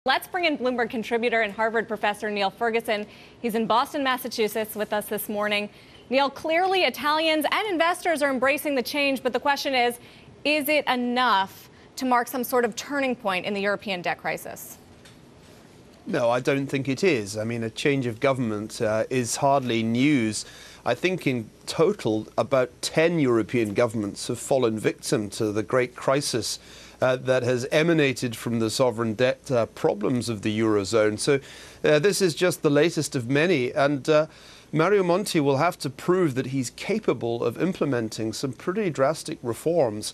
Let's bring in Bloomberg contributor and Harvard professor Niall Ferguson. He's in Boston, Massachusetts with us this morning. Neil, clearly Italians and investors are embracing the change, but the question is it enough to mark some sort of turning point in the European debt crisis? No, I don't think it is. I mean, a change of government is hardly news. I think in total, about 10 European governments have fallen victim to the great crisis that has emanated from the sovereign debt problems of the Eurozone. So this is just the latest of many. And Mario Monti will have to prove that he's capable of implementing some pretty drastic reforms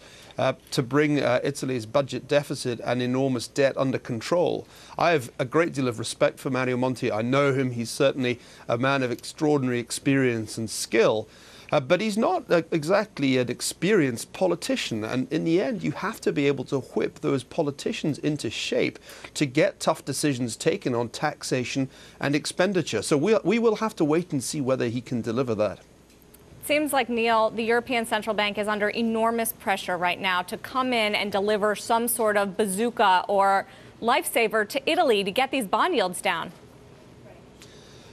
to bring Italy's budget deficit and enormous debt under control. I have a great deal of respect for Mario Monti. I know him. He's certainly a man of extraordinary experience and skill. But he's not exactly an experienced politician. And in the end, you have to be able to whip those politicians into shape to get tough decisions taken on taxation and expenditure. So we will have to wait and see whether he can deliver that. Seems like, Neil, the European Central Bank is under enormous pressure right now to come in and deliver some sort of bazooka or lifesaver to Italy to get these bond yields down.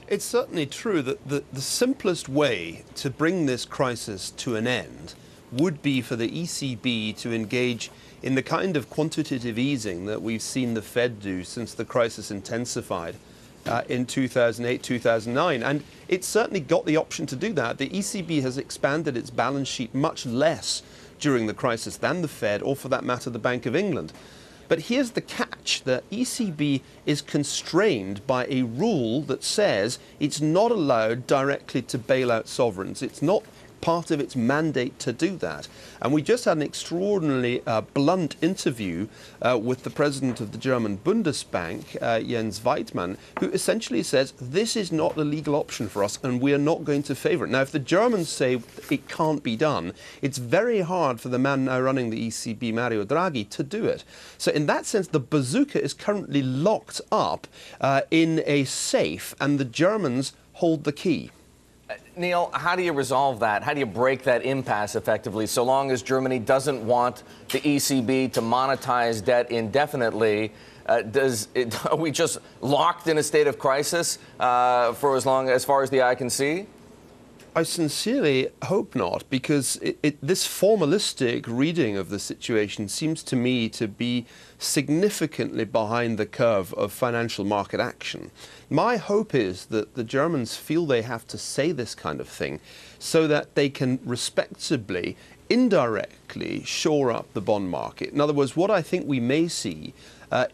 It's certainly true that the simplest way to bring this crisis to an end would be for the ECB to engage in the kind of quantitative easing that we've seen the Fed do since the crisis intensified in 2008, 2009. And it's certainly got the option to do that. The ECB has expanded its balance sheet much less during the crisis than the Fed, or for that matter, the Bank of England. But here's the catch. The ECB is constrained by a rule that says it's not allowed directly to bail out sovereigns. It's not part of its mandate to do that. And we just had an extraordinarily blunt interview with the president of the German Bundesbank, Jens Weidmann, who essentially says this is not a legal option for us and we are not going to favour it. Now, if the Germans say it can't be done, it's very hard for the man now running the ECB, Mario Draghi, to do it. So in that sense, the bazooka is currently locked up in a safe, and the Germans hold the key. Neil, how do you resolve that? How do you break that impasse effectively, so long as Germany doesn't want the ECB to monetize debt indefinitely? Are we just locked in a state of crisis for as far as the eye can see? I sincerely hope not, because this formalistic reading of the situation seems to me to be significantly behind the curve of financial market action. My hope is that the Germans feel they have to say this kind of thing so that they can respectably, indirectly shore up the bond market. In other words, what I think we may see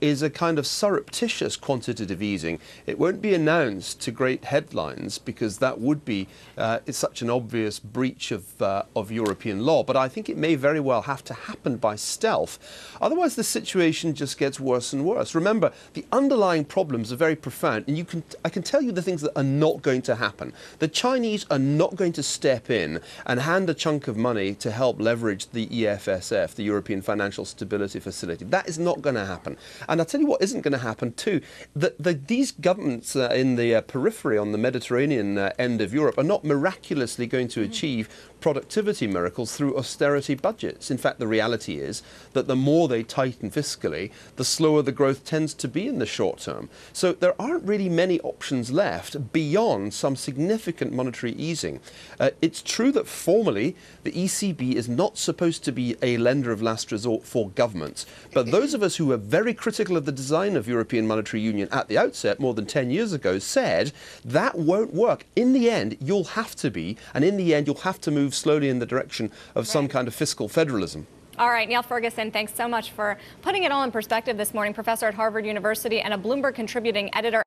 is a kind of surreptitious quantitative easing. It won't be announced to great headlines because that would be it's such an obvious breach of European law. But I think it may very well have to happen by stealth. Otherwise, the situation just gets worse and worse. Remember, the underlying problems are very profound, and I can tell you the things that are not going to happen. The Chinese are not going to step in and hand a chunk of money to help leverage the EFSF, the European Financial Stability Facility. That is not going to happen. And I'll tell you what isn't going to happen too. These governments in the periphery on the Mediterranean end of Europe are not miraculously going to achieve productivity miracles through austerity budgets. In fact, the reality is that the more they tighten fiscally, the slower the growth tends to be in the short term. So there aren't really many options left beyond some significant monetary easing. It's true that formally the ECB is not supposed to be a lender of last resort for governments. But those of us who were very critical of the design of European monetary union at the outset, more than 10 years ago, said that won't work. In the end, you'll have to be, and in the end, you'll have to move slowly in the direction of some kind of fiscal federalism. All right, Niall Ferguson, thanks so much for putting it all in perspective this morning. Professor at Harvard University and a Bloomberg contributing editor.